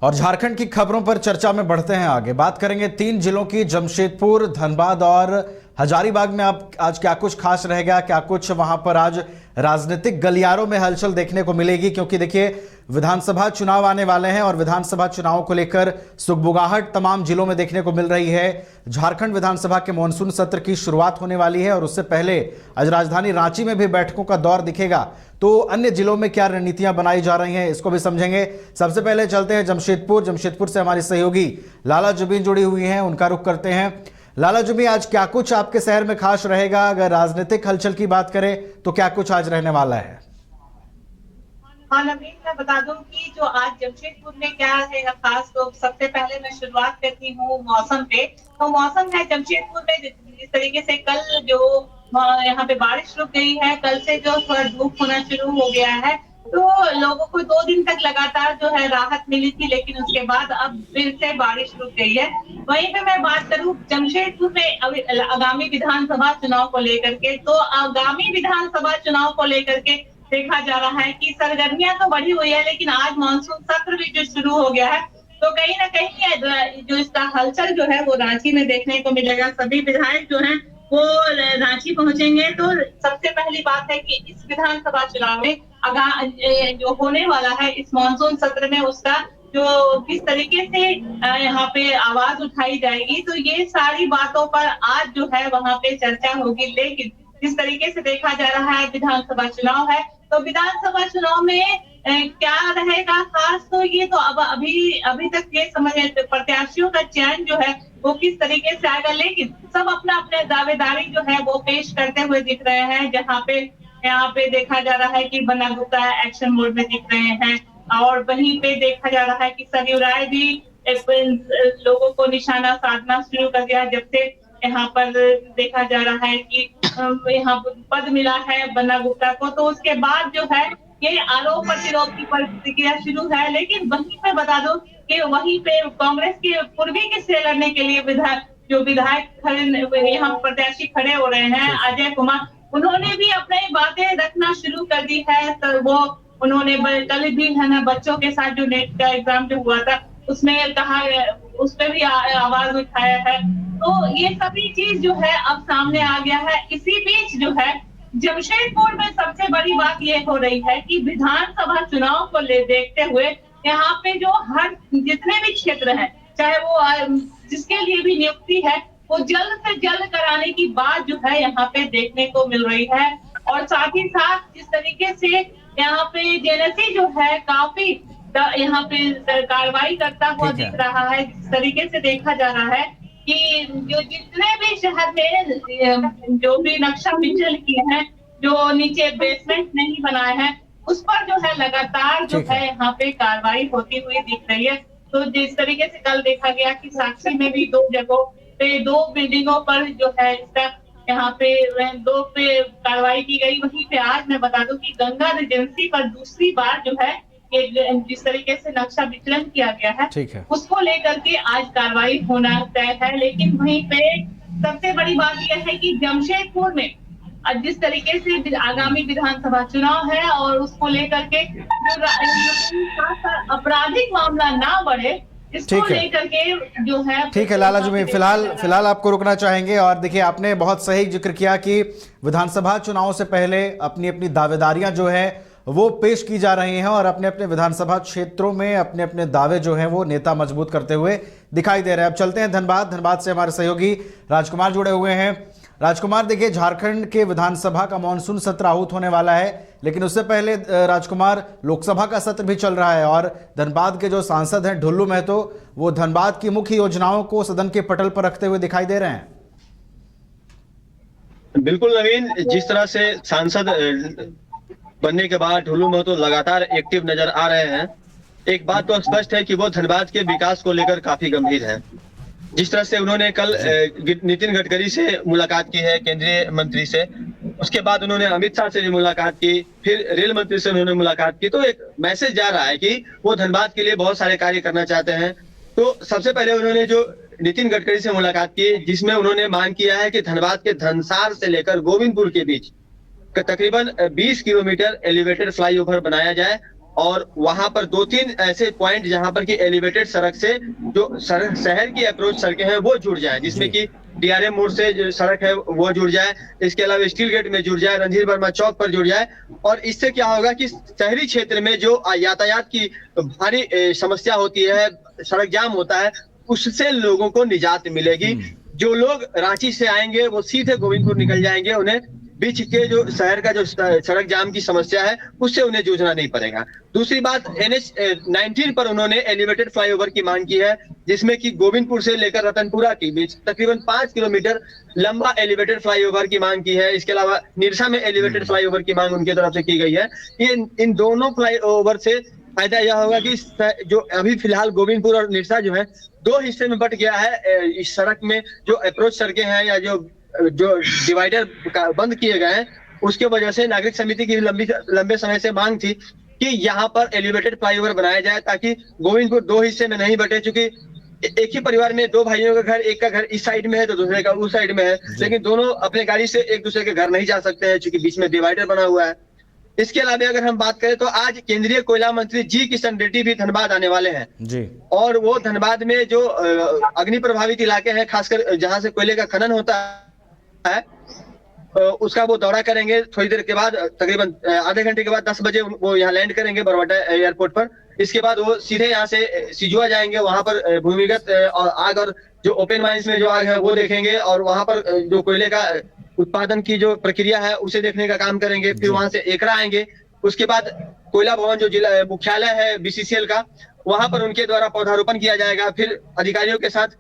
और झारखंड की खबरों पर चर्चा में बढ़ते हैं आगे। बात करेंगे 3 जिलों की, जमशेदपुर, धनबाद और हजारीबाग में। आप आज क्या कुछ खास रहेगा, क्या कुछ वहां पर आज राजनीतिक गलियारों में हलचल देखने को मिलेगी? क्योंकि देखिए विधानसभा चुनाव आने वाले हैं और विधानसभा चुनाव को लेकर सुगबुगाहट तमाम जिलों में देखने को मिल रही है। झारखंड विधानसभा के मानसून सत्र की शुरुआत होने वाली है और उससे पहले आज राजधानी रांची में भी बैठकों का दौर दिखेगा। तो अन्य जिलों में क्या रणनीतियां बनाई जा रही हैं, इसको भी समझेंगे। सबसे पहले चलते हैं जमशेदपुर से हमारी सहयोगी लाला जुबीन जुड़ी हुई हैं, उनका रुख करते हैं। लाला जुबी, आज क्या कुछ आपके शहर में खास रहेगा? अगर राजनीतिक हलचल की बात करें तो क्या कुछ आज रहने वाला है? हाँ नवीन, मैं बता दूं कि जो आज जमशेदपुर में क्या है खास, तो सबसे पहले मैं शुरुआत करती हूँ मौसम पे। तो मौसम है जमशेदपुर में जिस तरीके से कल जो यहाँ पे बारिश रुक गई है, कल से जो थोड़ा धूप होना शुरू हो गया है, तो लोगों को 2 दिन तक लगातार जो है राहत मिली थी, लेकिन उसके बाद अब फिर से बारिश रुक गई है। वहीं पे मैं बात करूं जमशेदपुर में आगामी विधानसभा चुनाव को लेकर के, तो आगामी विधानसभा चुनाव को लेकर के देखा जा रहा है कि सरगर्मियां तो बढ़ी हुई है, लेकिन आज मानसून सत्र भी जो शुरू हो गया है, तो कहीं ना कहीं जो इसका हलचल जो है वो रांची में देखने को मिलेगा। सभी विधायक जो हैं वो रांची पहुंचेंगे। तो सबसे पहली बात है कि इस विधानसभा चुनाव में जो होने वाला है इस मानसून सत्र में, उसका जो किस तरीके से यहाँ पे आवाज उठाई जाएगी, तो ये सारी बातों पर आज जो है वहां पे चर्चा होगी। लेकिन जिस तरीके से देखा जा रहा है विधानसभा चुनाव है, तो विधानसभा चुनाव में क्या रहेगा खास, तो ये तो अब अभी तक ये समझ प्रत्याशियों का चयन जो है वो किस तरीके से आएगा, लेकिन सब अपना अपने दावेदारी जो है वो पेश करते हुए दिख रहे हैं। जहाँ पे यहाँ पे देखा जा रहा है कि बन्ना गुप्ता एक्शन मोड में दिख रहे हैं, और वहीं पे देखा जा रहा है कि सरयू राय भी लोगों को निशाना साधना शुरू कर दिया जब से यहाँ पर देखा जा रहा है कि यहाँ पद मिला है बन्ना गुप्ता को। तो उसके बाद जो है ये आरोप प्रतिरोध की प्रतिक्रिया शुरू है। लेकिन वहीं पे बता दो कि वहीं पे कांग्रेस के पूर्वी से लड़ने के लिए विधायक खड़े, यहाँ प्रत्याशी खड़े हो रहे हैं, अजय कुमार, उन्होंने भी अपनी बातें रखना शुरू कर दी है। तो वो उन्होंने कल भी है ना बच्चों के साथ जो नेट का एग्जाम जो हुआ था उसमें कहा, उस पर भी आवाज उठाया है। तो ये सभी चीज जो है अब सामने आ गया है। इसी बीच जो है जमशेदपुर में सबसे बड़ी बात ये हो रही है कि विधानसभा चुनाव को देखते हुए यहाँ पे जो हर जितने भी क्षेत्र हैं, चाहे वो जिसके लिए भी नियुक्ति है, वो जल्द से जल्द कराने की बात जो है यहाँ पे देखने को मिल रही है। और साथ ही साथ जिस तरीके से यहाँ पे जेएनएससी जो है काफी यहाँ पे कार्रवाई करता हुआ दिख रहा है। जिस तरीके से देखा जा रहा है कि जो जितने भी शहर में जो भी नक्शा विचल किए हैं, जो नीचे बेसमेंट नहीं बनाए हैं, उस पर जो है लगातार जो है यहाँ पे कार्रवाई होती हुई दिख रही है। तो जिस तरीके से कल देखा गया कि साक्षी में भी 2 जगहों पे 2 बिल्डिंगों पर जो है इसका यहाँ पे 2 पे कार्रवाई की गई। वहीं पे आज मैं बता दूं कि गंगा रेजेंसी पर दूसरी बार जो है जिस तरीके से नक्शा विचलन किया गया है, उसको लेकर के आज कार्रवाई होना तय है। लेकिन वहीं पे सबसे बड़ी बात यह है कि जमशेदपुर में जिस तरीके से आगामी विधानसभा चुनाव है और उसको लेकर के जो आपराधिक मामला ना बढ़े, इसको लेकर के जो है। ठीक है लाला जी, फिलहाल आपको रुकना चाहेंगे। और देखिए आपने बहुत सही जिक्र किया कि विधानसभा चुनाव से पहले अपनी अपनी दावेदारियां जो है वो पेश की जा रही हैं और अपने अपने विधानसभा क्षेत्रों में अपने अपने दावे जो हैं वो नेता मजबूत करते हुए दिखाई दे रहे हैं। अब चलते हैं धनबाद से हमारे सहयोगी राजकुमार जुड़े हुए हैं। राजकुमार, देखिए झारखंड के विधानसभा का मानसून सत्र आहूत होने वाला है, लेकिन उससे पहले राजकुमार लोकसभा का सत्र भी चल रहा है और धनबाद के जो सांसद हैं ढुल्लू महतो, वो धनबाद की मुख्य योजनाओं को सदन के पटल पर रखते हुए दिखाई दे रहे हैं। बिल्कुल नवीन, जिस तरह से सांसद बनने के बाद ढुल्लू महतो लगातार एक्टिव नजर आ रहे हैं, एक बात तो स्पष्ट है कि वो धनबाद के विकास को लेकर काफी गंभीर हैं। जिस तरह से उन्होंने कल नितिन गडकरी से मुलाकात की है, केंद्रीय मंत्री से, उसके बाद उन्होंने अमित शाह से भी मुलाकात की, फिर रेल मंत्री से उन्होंने मुलाकात की, तो एक मैसेज जा रहा है कि वो धनबाद के लिए बहुत सारे कार्य करना चाहते हैं। तो सबसे पहले उन्होंने जो नितिन गडकरी से मुलाकात की, जिसमें उन्होंने मांग किया है कि धनबाद के धनसार से लेकर गोविंदपुर के बीच तकरीबन 20 किलोमीटर एलिवेटेड फ्लाईओवर बनाया जाए और वहां पर 2-3 ऐसे पॉइंट जहां पर कि एलिवेटेड सड़क से जो शहर की अप्रोच सड़कें हैं वो जुड़ जाए, जिसमें कि डीआरएम मोड़ से जो सड़क है वो जुड़ जाए, इसके अलावा स्टील गेट में जुड़ जाए, रणधीर वर्मा चौक पर जुड़ जाए। और इससे क्या होगा कि शहरी क्षेत्र में जो यातायात की भारी समस्या होती है, सड़क जाम होता है, उससे लोगों को निजात मिलेगी। जो लोग रांची से आएंगे वो सीधे गोविंदपुर निकल जाएंगे, उन्हें बीच के जो शहर का जो सड़क जाम की समस्या है उससे उन्हें जूझना नहीं पड़ेगा। दूसरी बात, NH 19 पर उन्होंने एलिवेटेड फ्लाईओवर की मांग की है, जिसमें कि गोविंदपुर से लेकर रतनपुरा के बीच तकरीबन 5 किलोमीटर लंबा एलिवेटेड फ्लाईओवर की मांग की है। इसके अलावा निरसा में एलिवेटेड फ्लाईओवर की मांग उनकी तरफ से की गई है। इन दोनों फ्लाईओवर से फायदा यह होगा कि जो अभी फिलहाल गोविंदपुर और निरसा जो है 2 हिस्से में बंट गया है। इस सड़क में जो अप्रोच सड़कें हैं या जो डिवाइडर बंद किए गए हैं, उसके वजह से नागरिक समिति की लंबे समय से मांग थी कि यहाँ पर एलिवेटेड फ्लाईओवर बनाया जाए, ताकि गोविंदपुर 2 हिस्से में नहीं बटे। चूंकि एक ही परिवार में 2 भाइयों का घर, एक का घर इस साइड में है तो दूसरे का उस साइड में है, लेकिन दोनों अपने गाड़ी से एक दूसरे के घर नहीं जा सकते हैं, चूंकि बीच में डिवाइडर बना हुआ है। इसके अलावा अगर हम बात करें तो आज केंद्रीय कोयला मंत्री जी किशन रेड्डी भी धनबाद आने वाले हैं जी। और वो धनबाद में जो अग्नि प्रभावित इलाके हैं, खासकर जहां से कोयले का खनन होता है, उसका वो दौरा करेंगे। थोड़ी देर के बाद, तकरीबन आधे घंटे के बाद 10 बजे वो यहाँ लैंड करेंगे बरवाटा एयरपोर्ट पर। इसके बाद वो सीधे यहाँ से सिजुआ जाएंगे, वहां पर भूमिगत और आग और जो ओपन माइंस में जो आग है वो देखेंगे, और वहां पर जो कोयले का उत्पादन की जो प्रक्रिया है उसे देखने का काम करेंगे। फिर वहां से एकरा आएंगे, उसके बाद कोयला भवन जो जिला मुख्यालय है BCCL का, वहां पर उनके द्वारा पौधारोपण किया जाएगा। फिर अधिकारियों के साथ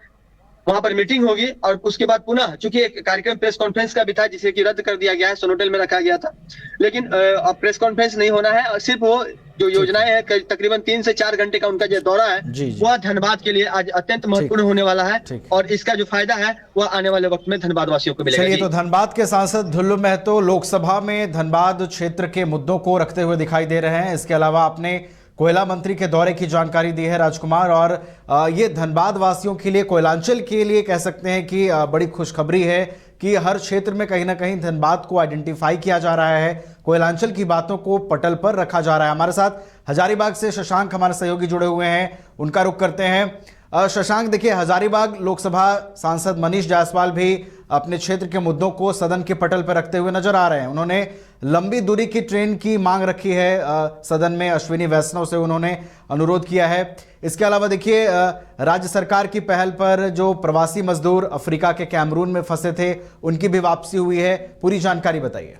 वहां पर मीटिंग होगी और उसके बाद पुनः, चूंकि एक कार्यक्रम प्रेस कॉन्फ्रेंस का भी था जिसे कि रद्द कर दिया गया है, सोनोटेल में रखा गया था, लेकिन अब प्रेस कॉन्फ्रेंस नहीं होना है। सिर्फ वो जो योजनाएं हैं, तकरीबन 3 से 4 घंटे का उनका जो दौरा है वह धनबाद के लिए आज अत्यंत महत्वपूर्ण होने वाला है, और इसका जो फायदा है वह आने वाले वक्त में धनबाद वासियों को मिलेगा। चलिए, तो धनबाद के सांसद ढुल्लू महतो लोकसभा में धनबाद क्षेत्र के मुद्दों को रखते हुए दिखाई दे रहे हैं। इसके अलावा आपने कोयला मंत्री के दौरे की जानकारी दी है राजकुमार, और ये धनबाद वासियों के लिए, कोयलांचल के लिए कह सकते हैं कि बड़ी खुशखबरी है कि हर क्षेत्र में कहीं ना कहीं धनबाद को आइडेंटिफाई किया जा रहा है, कोयलांचल की बातों को पटल पर रखा जा रहा है। हमारे साथ हजारीबाग से शशांक हमारे सहयोगी जुड़े हुए हैं, उनका रुख करते हैं। शशांक, देखिए, हजारीबाग लोकसभा सांसद मनीष जायसवाल भी अपने क्षेत्र के मुद्दों को सदन के पटल पर रखते हुए नजर आ रहे हैं। उन्होंने लंबी दूरी की ट्रेन की मांग रखी है सदन में, अश्विनी वैष्णव से उन्होंने अनुरोध किया है। इसके अलावा देखिए, राज्य सरकार की पहल पर जो प्रवासी मजदूर अफ्रीका के कैमरून में फंसे थे उनकी भी वापसी हुई है, पूरी जानकारी बताइए।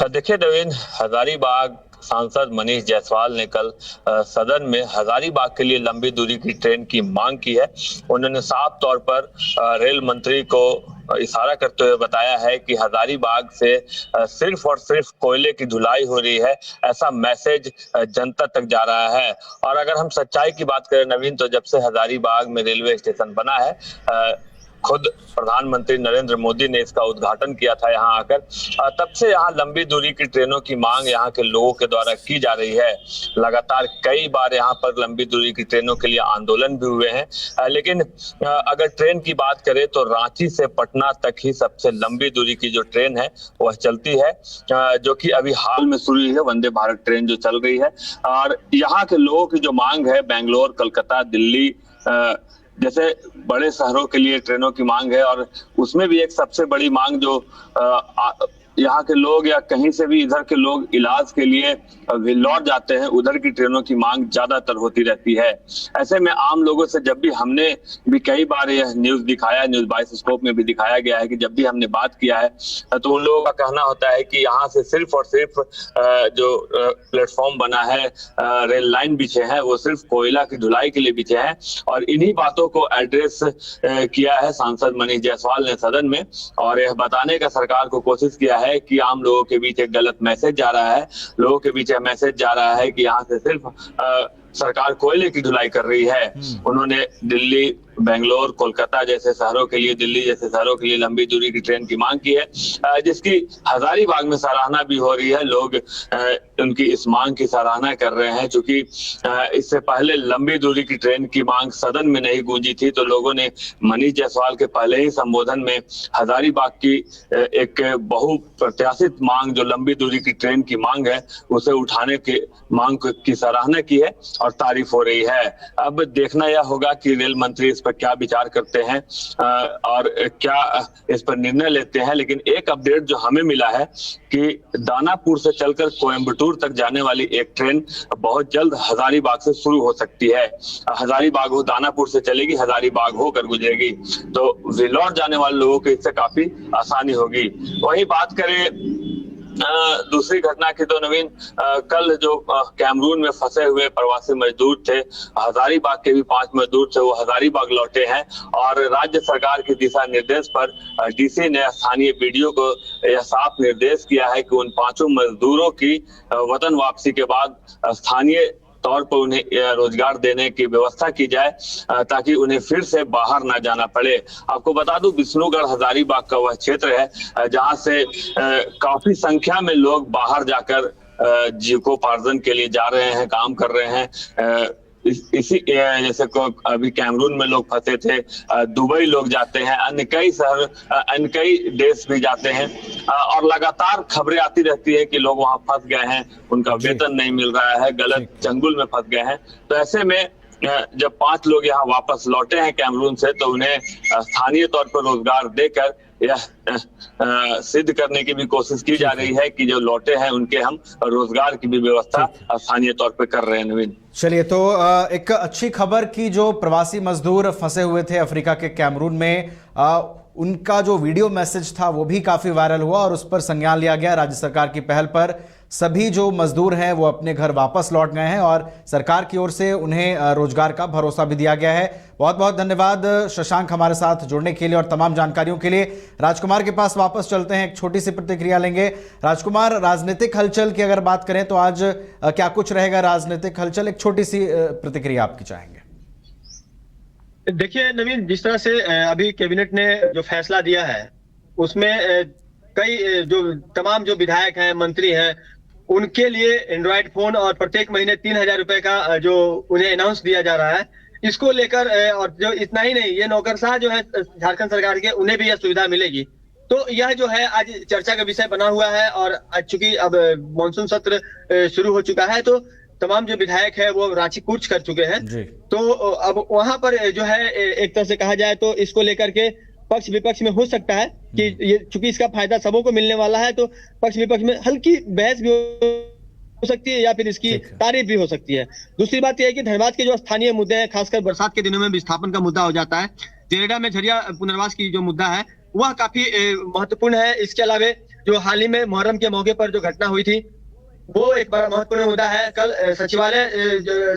देखिए नवीन, हजारीबाग सांसद मनीष जायसवाल ने कल सदन में हजारीबाग के लिए लंबी दूरी की ट्रेन की मांग की है। उन्होंने साफ तौर पर रेल मंत्री को इशारा करते हुए बताया है कि हजारीबाग से सिर्फ और सिर्फ कोयले की धुलाई हो रही है, ऐसा मैसेज जनता तक जा रहा है। और अगर हम सच्चाई की बात करें नवीन, तो जब से हजारीबाग में रेलवे स्टेशन बना है, खुद प्रधानमंत्री नरेंद्र मोदी ने इसका उद्घाटन किया था यहाँ आकर, तब से यहाँ लंबी दूरी की ट्रेनों की मांग यहाँ के लोगों के द्वारा की जा रही है। लगातार कई बार यहाँ पर लंबी दूरी की ट्रेनों के लिए आंदोलन भी हुए हैं, लेकिन अगर ट्रेन की बात करें तो रांची से पटना तक ही सबसे लंबी दूरी की जो ट्रेन है वह चलती है, जो कि अभी हाल में शुरू हुई है, वंदे भारत ट्रेन जो चल रही है। और यहाँ के लोगों की जो मांग है, बेंगलोर, कलकत्ता, दिल्ली जैसे बड़े शहरों के लिए ट्रेनों की मांग है, और उसमें भी एक सबसे बड़ी मांग जो यहाँ के लोग या कहीं से भी इधर के लोग इलाज के लिए लौट जाते हैं, उधर की ट्रेनों की मांग ज्यादातर होती रहती है। ऐसे में आम लोगों से जब भी हमने भी कई बार यह न्यूज दिखाया, न्यूज बाइस्कोप में भी दिखाया गया है कि जब भी हमने बात किया है तो उन लोगों का कहना होता है कि यहाँ से सिर्फ और सिर्फ जो प्लेटफॉर्म बना है, रेल लाइन बिछे हैं, वो सिर्फ कोयला की धुलाई के लिए बिछे हैं। और इन्हीं बातों को एड्रेस किया है सांसद मनीष जायसवाल ने सदन में, और यह बताने का सरकार को कोशिश किया है कि आम लोगों के बीच एक गलत मैसेज जा रहा है, लोगों के बीच मैसेज जा रहा है कि यहाँ से सिर्फ सरकार कोयले की धुलाई कर रही है। उन्होंने दिल्ली, बेंगलोर, कोलकाता जैसे शहरों के लिए, दिल्ली जैसे शहरों के लिए लंबी दूरी की ट्रेन की मांग की है, जिसकी हजारीबाग में सराहना भी हो रही है। लोग उनकी इस मांग की सराहना कर रहे हैं, क्योंकि इससे पहले लंबी दूरी की ट्रेन की मांग सदन में नहीं गूंजी थी, तो लोगों ने मनीष जायसवाल के पहले ही संबोधन में हजारीबाग की एक बहुप्रत्याशित मांग, जो लंबी दूरी की ट्रेन की मांग है, उसे उठाने की मांग की सराहना की है और तारीफ हो रही है। अब देखना यह होगा कि रेल मंत्री इस पर क्या विचार करते हैं और क्या इस पर निर्णय लेते हैं। लेकिन एक अपडेट जो हमें मिला है कि दानापुर से चलकर कोयंबटूर तक जाने वाली एक ट्रेन बहुत जल्द हजारीबाग से शुरू हो सकती है। हजारीबाग हो दानापुर से चलेगी, हजारीबाग होकर गुजरेगी, तो विलौर जाने वाले लोगों को इससे काफी आसानी होगी। वही बात करें दूसरी घटना की, तो नवीन, कल जो कैमरून में फंसे हुए प्रवासी मजदूर थे, हजारीबाग के भी 5 मजदूर थे, वो हजारीबाग लौटे हैं और राज्य सरकार के दिशा निर्देश पर डीसी ने स्थानीय बीडीओ को यह साफ निर्देश किया है कि उन 5 मजदूरों की वतन वापसी के बाद स्थानीय तौर पर उन्हें रोजगार देने की व्यवस्था की जाए, ताकि उन्हें फिर से बाहर ना जाना पड़े। आपको बता दूं, विष्णुगढ़ हजारीबाग का वह क्षेत्र है जहां से काफी संख्या में लोग बाहर जाकर जीविकोपार्जन के लिए जा रहे हैं, काम कर रहे हैं। इसी जैसे अभी कैमरून में लोग फंसे थे, दुबई लोग जाते हैं, अन्य कई शहर, अन्य कई देश भी जाते हैं और लगातार खबरें आती रहती है कि लोग वहां फंस गए हैं, उनका वेतन नहीं मिल रहा है, गलत चंगुल में फंस गए हैं। तो ऐसे में जब 5 लोग यहाँ वापस लौटे हैं कैमरून से, तो उन्हें स्थानीय तौर पर रोजगार देकर यह सिद्ध करने की भी कोशिश की जा रही है कि जो लौटे हैं उनके हम रोजगार की भी व्यवस्था स्थानीय तौर पर कर रहे हैं। नवीन, चलिए, तो एक अच्छी खबर की, जो प्रवासी मजदूर फंसे हुए थे अफ्रीका के कैमरून में, उनका जो वीडियो मैसेज था वो भी काफी वायरल हुआ और उस पर संज्ञान लिया गया। राज्य सरकार की पहल पर सभी जो मजदूर हैं वो अपने घर वापस लौट गए हैं और सरकार की ओर से उन्हें रोजगार का भरोसा भी दिया गया है। बहुत बहुत धन्यवाद शशांक, हमारे साथ जुड़ने के लिए और तमाम जानकारियों के लिए। राजकुमार के पास वापस चलते हैं, एक छोटी सी प्रतिक्रिया लेंगे। राजकुमार, राजनीतिक हलचल की अगर बात करें तो आज क्या कुछ रहेगा राजनीतिक हलचल, एक छोटी सी प्रतिक्रिया आपकी चाहेंगे। देखिए नवीन, जिस तरह से अभी कैबिनेट ने जो फैसला दिया है उसमें कई जो तमाम जो विधायक हैं, मंत्री हैं, उनके लिए एंड्रॉइड फोन और प्रत्येक महीने 3000 रुपए का जो उन्हें अनाउंस दिया जा रहा है, इसको लेकर, और जो इतना ही नहीं, ये नौकरशाह जो है झारखंड सरकार के, उन्हें भी यह सुविधा मिलेगी। तो यह जो है आज चर्चा का विषय बना हुआ है और चूंकि अब मानसून सत्र शुरू हो चुका है, तो तमाम जो विधायक है वो रांची कूच कर चुके हैं। तो अब वहां पर जो है एक तरह से कहा जाए तो इसको लेकर के पक्ष विपक्ष में हो सकता है कि ये चूंकि इसका फायदा सबों को मिलने वाला है, तो पक्ष विपक्ष में हल्की बहस भी हो सकती है या फिर इसकी तारीफ भी हो सकती है। दूसरी बात यह है कि धनबाद के जो स्थानीय मुद्दे हैं, खासकर बरसात के दिनों में विस्थापन का मुद्दा हो जाता है। जेरेडा में झरिया पुनर्वास की जो मुद्दा है वह काफी महत्वपूर्ण है। इसके अलावा जो हाल ही में मुहर्रम के मौके पर जो घटना हुई थी वो एक बड़ा महत्वपूर्ण मुद्दा है। कल सचिवालय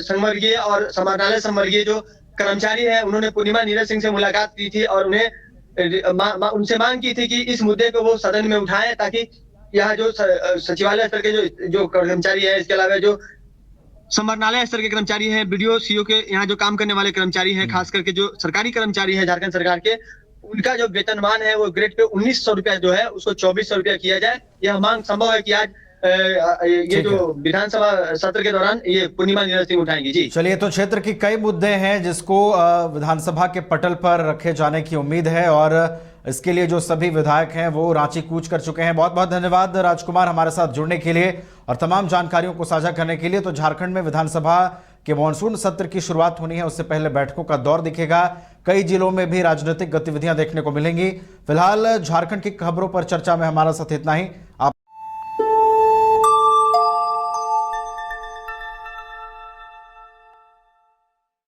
संवर्गीय और समाहरणालय संवर्गीय जो कर्मचारी है, उन्होंने पूर्णिमा नीरज सिंह से मुलाकात की थी और उन्हें उनसे मांग की थी कि इस मुद्दे को वो सदन में उठाएं, ताकि यहाँ जो सचिवालय स्तर के जो कर्मचारी है, इसके अलावा जो समाहरणालय स्तर के कर्मचारी हैं, बीडीओ सीओ के यहाँ जो काम करने वाले कर्मचारी हैं, खास करके जो सरकारी कर्मचारी हैं झारखंड सरकार के, उनका जो वेतनमान है वो ग्रेड पे 1900 रुपया जो है उसको 2400 रुपया किया जाए। यह मांग संभव है कि आज ये जो विधानसभा सत्र के दौरान ये पूर्णिमा नीरज सिंह उठाएंगी। जी चलिए, तो क्षेत्र की कई मुद्दे हैं जिसको विधानसभा के पटल पर रखे जाने की उम्मीद है और इसके लिए जो सभी विधायक हैं वो रांची कूच कर चुके हैं। बहुत बहुत धन्यवाद राजकुमार, हमारे साथ जुड़ने के लिए और तमाम जानकारियों को साझा करने के लिए। तो झारखंड में विधानसभा के मानसून सत्र की शुरुआत होनी है, उससे पहले बैठकों का दौर दिखेगा। कई जिलों में भी राजनीतिक गतिविधियां देखने को मिलेंगी। फिलहाल झारखंड की खबरों पर चर्चा में हमारा साथ इतना ही। आप